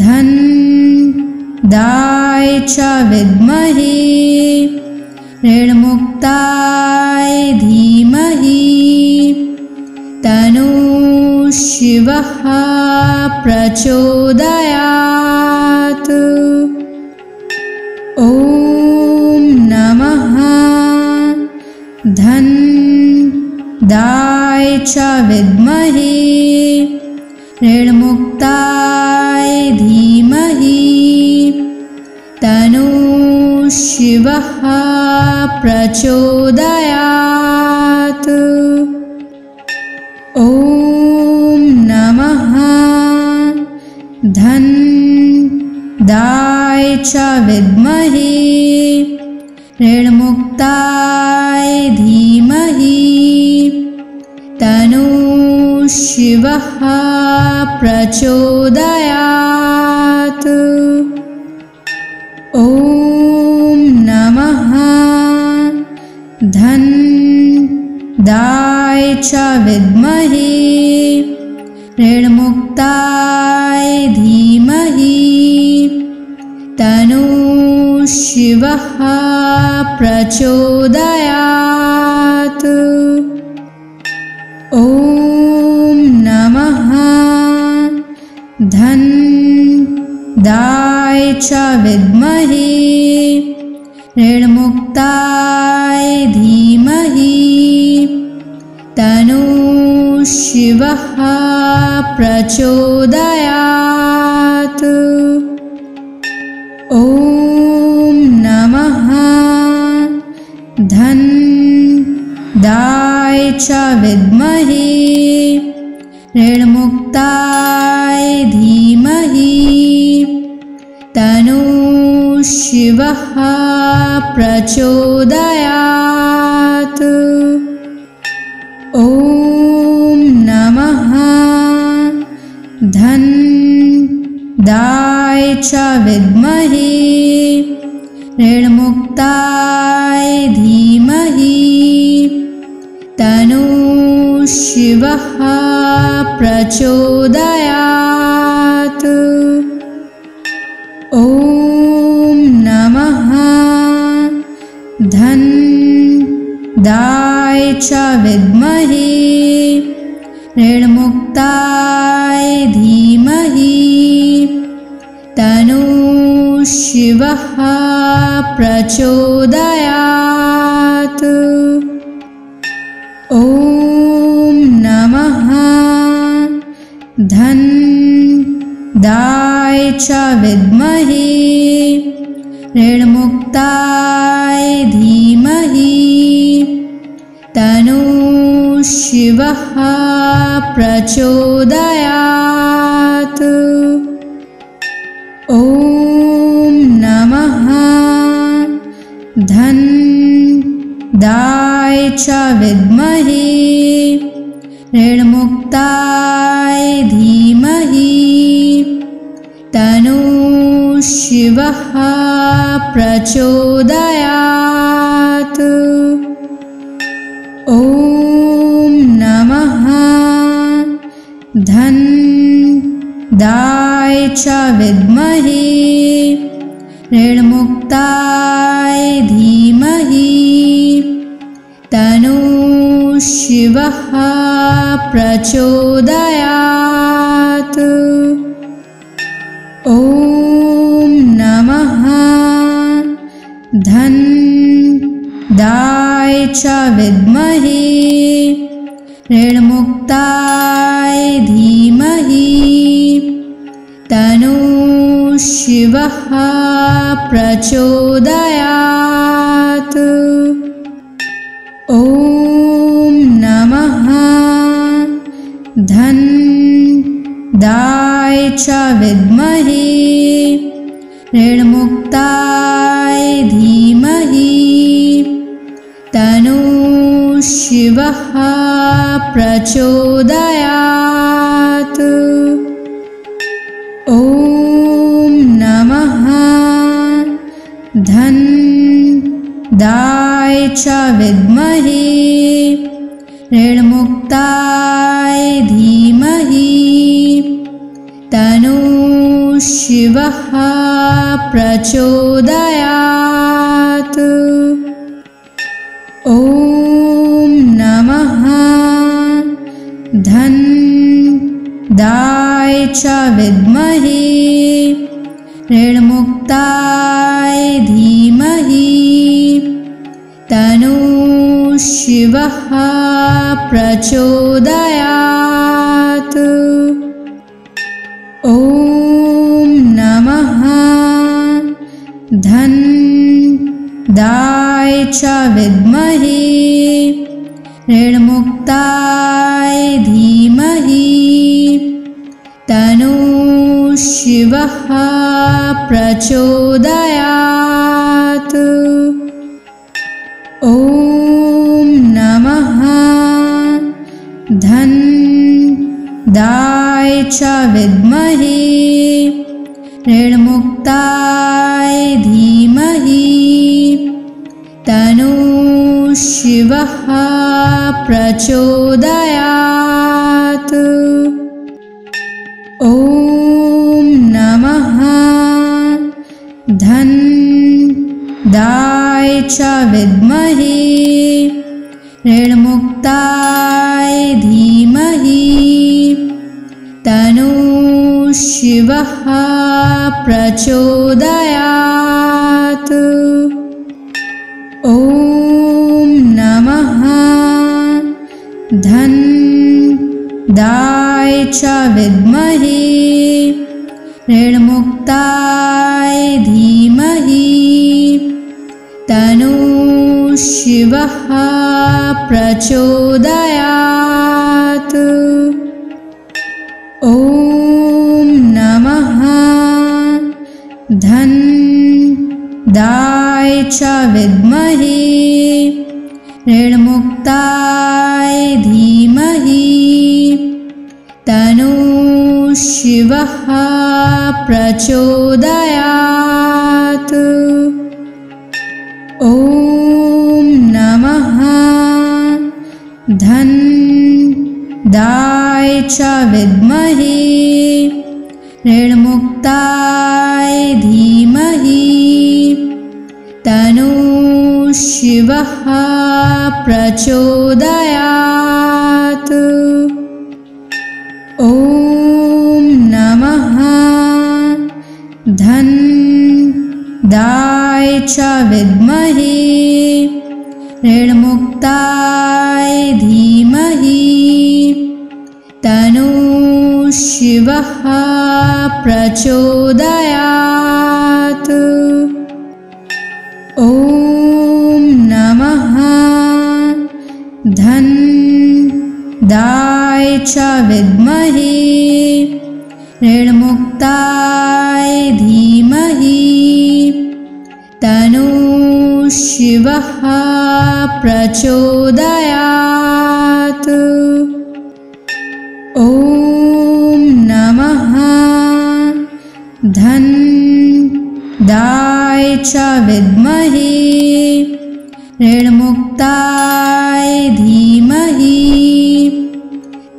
धन्दाय च विद्महे ऋणमुक्ताय धीमहि तन्नो शिवः प्रचोदयात्। ॐ नमः धन्दाय च विद्महे ऋणमुक्ताय धीमहि तन्नो शिवः प्रचोदयात्। ॐ नमः धन्दाय च विद्महे ऋणमुक्ताय धीमहि तन्नो शिवः प्रचोदयात्। ॐ नमः धन्दाय च विद्महे ऋणमुक्ताय धीमहि तन्नो शिवः प्रचोदयात्। ॐ नमः धन्दाय च विद्महे ऋणमुक्ताय धीमहि तन्नो शिवः प्रचोदयात्। ॐ नमः धन्दाय च विद्महे ऋणमुक्ताय धीमहि तन्नो शिवः प्रचोदयात्। ॐ नमः धन्दाय च विद्महे ऋणमुक्ताय धीमहि तन्नो शिवः प्रचोदयात्। ॐ नमः धन्दाय च विद्महे ऋणमुक्ताय धीमहि तन्नो शिवः प्रचोदयात्। ॐ नमः धन्दाय च विद्महे ऋणमुक्ताय धीमहि तन्नो शिवः प्रचोदयात्। ॐ नमः धन्दाय च विद्महे ऋणमुक्ताय धीमहि तन्नो शिवः प्रचोदयात्। ॐ नमः धन्दाय च विद्महे ऋणमुक्ताय धीमहि तन्नो शिवः प्रचोदयात्। ॐ नमः धन्दाय च विद्महे ऋणमुक्ताय धीमहि तन्नो शिवः प्रचोदयात्। ॐ नमः धन्दाय च विद्महे ऋणमुक्ताय धीमहि तन्नो शिवः प्रचोदयात्। ॐ नमः धन्दाय च विद्महे ऋणमुक्ताय धीमहि तन्नो शिवः प्रचोदयात्। ॐ नमः धन्दाय च विद्महे ऋणमुक्ताय धीमहि तन्नः शिवः प्रचोदयात्। ॐ नमः धनदाय च विद्महे ऋणमुक्ताय धीमहि तन्नः शिवः प्रचोदयात्। ॐ नमः धनदाय च विद्महे ऋणमुक्ताय धीमहि तन्नः शिवः प्रचोदयात्। ॐ नमः धनदाय च विद्महे ऋणमुक्ताय धीमहि तन्नः शिवः प्रचोदयात्। ॐ नमः धनदाय च विद्महे ऋणमुक्ताय धीमहि तन्नः शिवः प्रचोदयात्। ॐ नमः धनदाय च विद्महे ऋणमुक्ताय धीमहि तन्नः शिवः प्रचोदयात्। ॐ नमः धनदाय च विद्महे ऋणमुक्ताय धीमहि तन्नः शिवः प्रचोदयात्। ॐ नमः धनदाय च विद्महे ऋणमुक्ताय धीमहि तन्नः शिवः प्रचोदयात्। ॐ नमः धनदाय च विद्महे ऋणमुक्ताय धीमहि तन्नः शिवः प्रचोदयात्। ॐ नमः धनदाय च विद्महे ऋणमुक्ताय धीमहि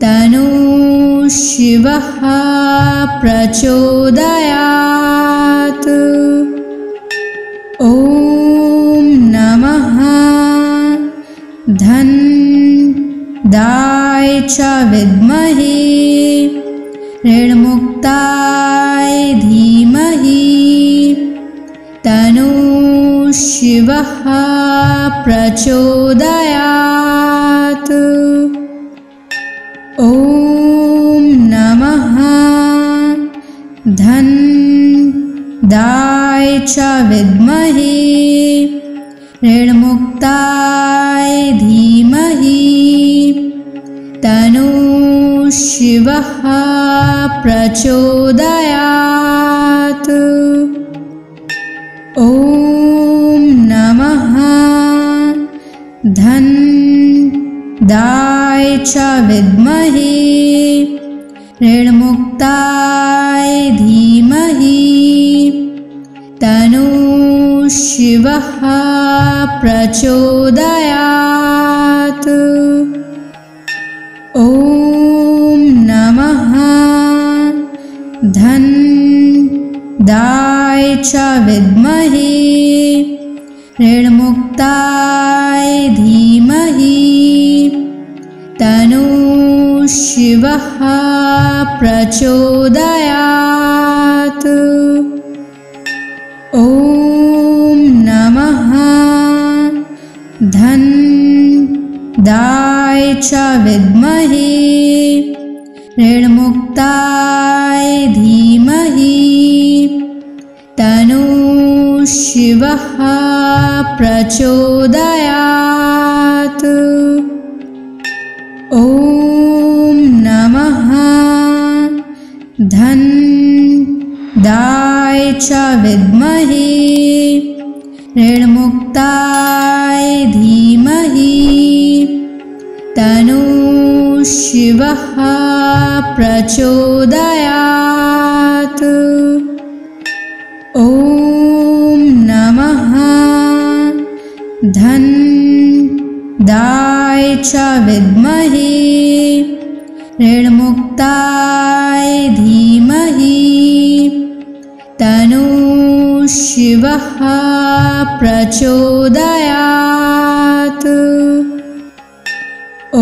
तन्नः शिवः प्रचोदयात्। ॐ नमः धनदाय च विद्महे ऋणमुक्ताय धीमहि तन्नः शिवः प्रचोदयात्। ॐ नमः धनदाय च विद्महे ऋणमुक्ताय धीमहि तन्नः शिवः प्रचोदयात्। ॐ नमः धनदाय च विद्महे ऋणमुक्ताय धीमहि तन्नः शिवः प्रचोदयात्। ॐ नमः धनदाय च विद्महे ऋणमुक्ताय धीमहि तन्नः शिवः प्रचोदयात्। ॐ नमः धन्दाय च विद्महे ऋणमुक्ताय धीमहि तन्नो शिवः प्रचोदयात्। ॐ नमः धन्दाय च विद्महे ऋणमुक्ताय धीमहि तन्नो शिवः प्रचोदयात्। ॐ नमः धन्दाय च विद्महे ऋणमुक्ताय धीमहि तन्नो शिवः प्रचोदयात्। ॐ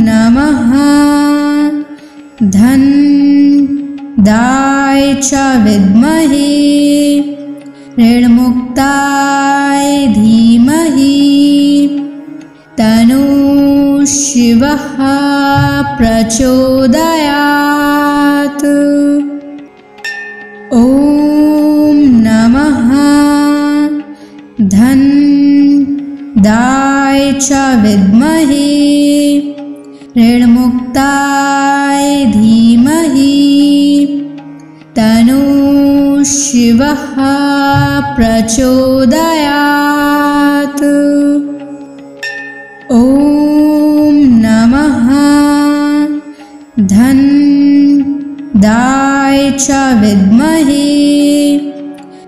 नमः धन्दाय च विद्महे ऋणमुक्ताय धीमहि तन्नो शिवः प्रचोदयात्। ॐ नमः धन्दाय च विद्महे ऋणमुक्ताय धीमहि तन्नो शिवः प्रचोदयात्। ॐ नमः धन्दाय च विद्महे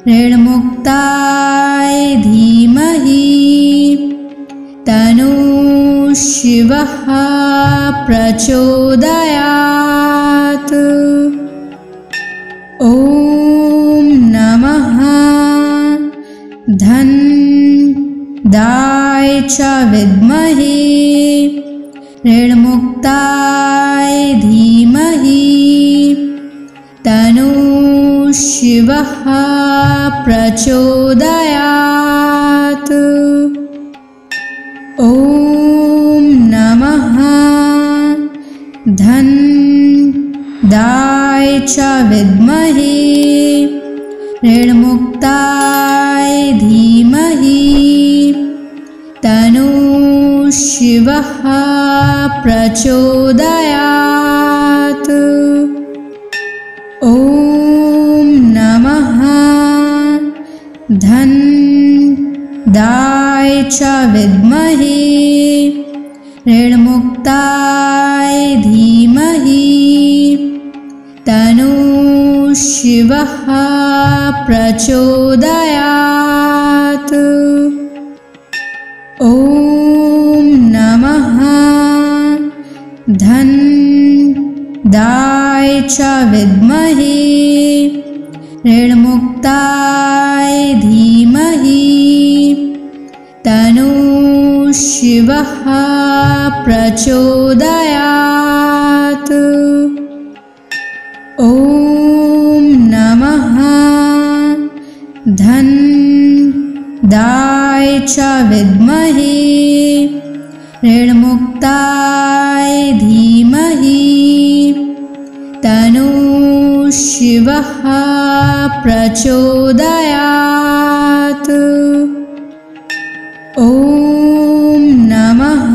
ऋणमुक्ताय धीमहि तन्नो शिवः प्रचोदयात्। ॐ नमः धन्दाय च विद्महे ऋणमुक्ताय धीमहि तन्नो शिवः प्रचोदयात्। ॐ नमः धन्दाय च विद्महे ऋणमुक्ताय धीमहि तन्नो शिवः प्रचोदयात्। ॐ नमः धन्दाय च विद्महे ऋणमुक्ताय धीमहि तन्नो शिवः प्रचोदयात्। ॐ नमः धन्दाय च विद्महे ऋणमुक्ताय धीमहि तन्नो शिवः प्रचोदयात्। ॐ नमः धन्दाय च विद्महे ऋणमुक्ताय धीमहि तन्नो शिवः प्रचोदयात्। ॐ नमः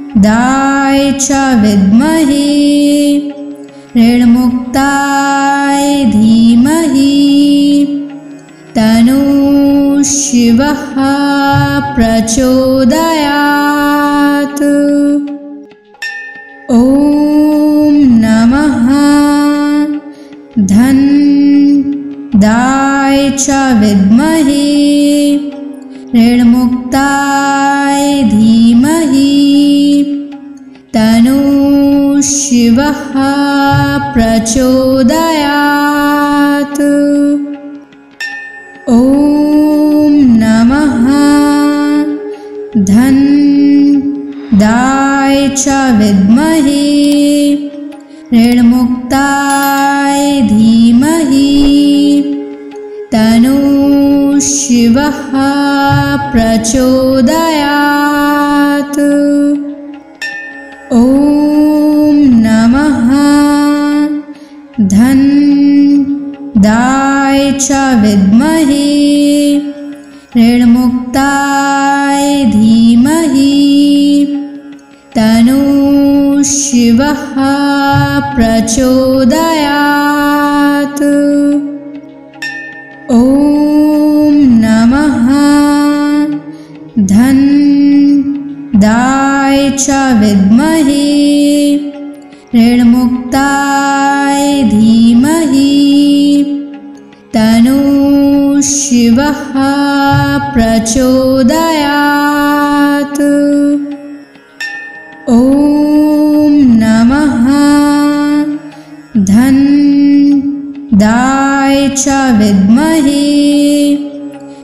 धन्दाय च विद्महे ऋणमुक्ताय धीमहि तन्नो शिवः प्रचोदयात्। ॐ नमः धन्दाय च विद्महे ऋणमुक्ताय धीमहि तन्नो शिवः प्रचोदयात्। ॐ नमः धन्दाय च विद्महे ऋणमुक्ताय धीमहि तन्नो शिवः प्रचोदयात्। ॐ नमः धन्दाय च विद्महे ऋणमुक्ताय धीमहि तन्नो शिवः प्रचोदयात्। ॐ नमः धन्दाय च विद्महे ऋणमुक्ताय धीमहि तन्नो शिवः प्रचोदयात्। ॐ नमः धन्दाय च विद्महे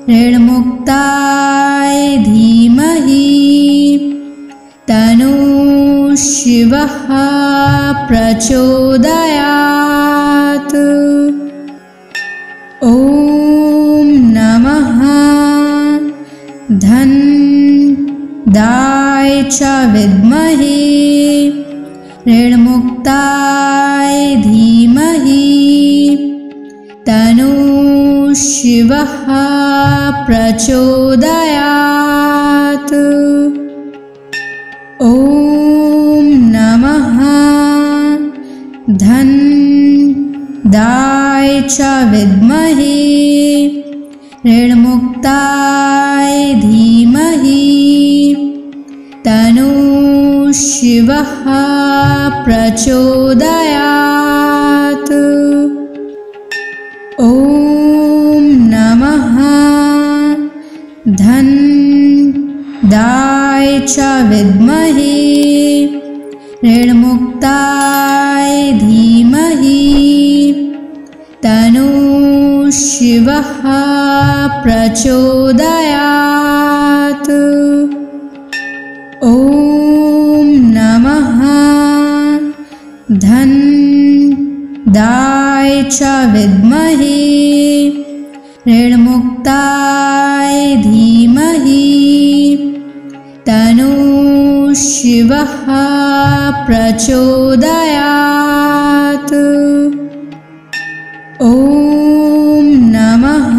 ऋणमुक्ताय धीमहि तन्नो शिवः प्रचोदयात्। ॐ नमः धन्दाय च विद्महे ऋणमुक्ताय धीमहि तन्नो शिवः प्रचोदयात्। ॐ नमः धन्दाय च विद्महे ऋणमुक्ताय धीमहि तन्नो शिवः प्रचोदयात्। ॐ नमः धन्दाय च विद्महे ऋणमुक्ताय धीमहि तन्नो शिवः प्रचोदयात्। ॐ नमः धन्दाय च विद्महे ऋणमुक्ताय धीमहि तन्नो शिवः प्रचोदयात्। ॐ नमः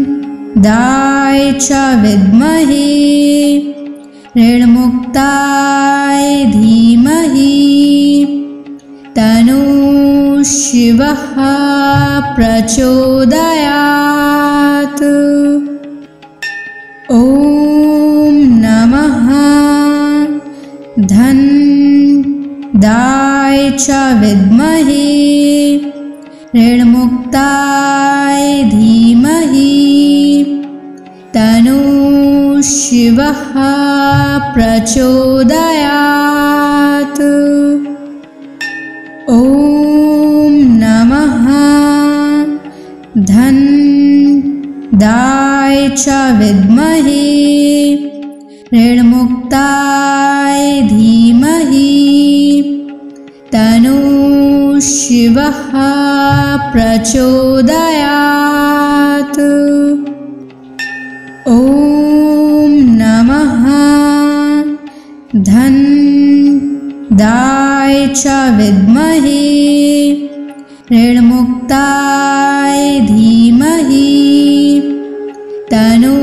धन्दाय च विद्महे ऋणमुक्ताय धीमहि तन्नो शिवः प्रचोदयात्। ॐ नमः धन्दाय च विद्महे ऋणमुक्ताय धीमहि तन्नो शिवः प्रचोदयात्। ॐ नमः धन्दाय च विद्महे ऋणमुक्ताय धीमहि तन्नो शिवः प्रचोदयात्। ॐ नमः धन्दाय च विद्महे ऋणमुक्ताय धीमहि तन्नो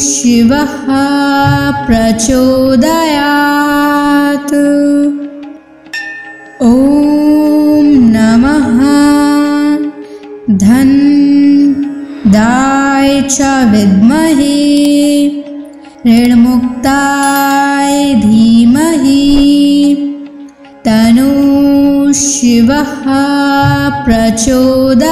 शिवः प्रचोदयात्। ॐ नमः धन्दाय च विद्महे ऋणमुक्ताय धीमहि तन्नो शिवः प्रचोदयात्।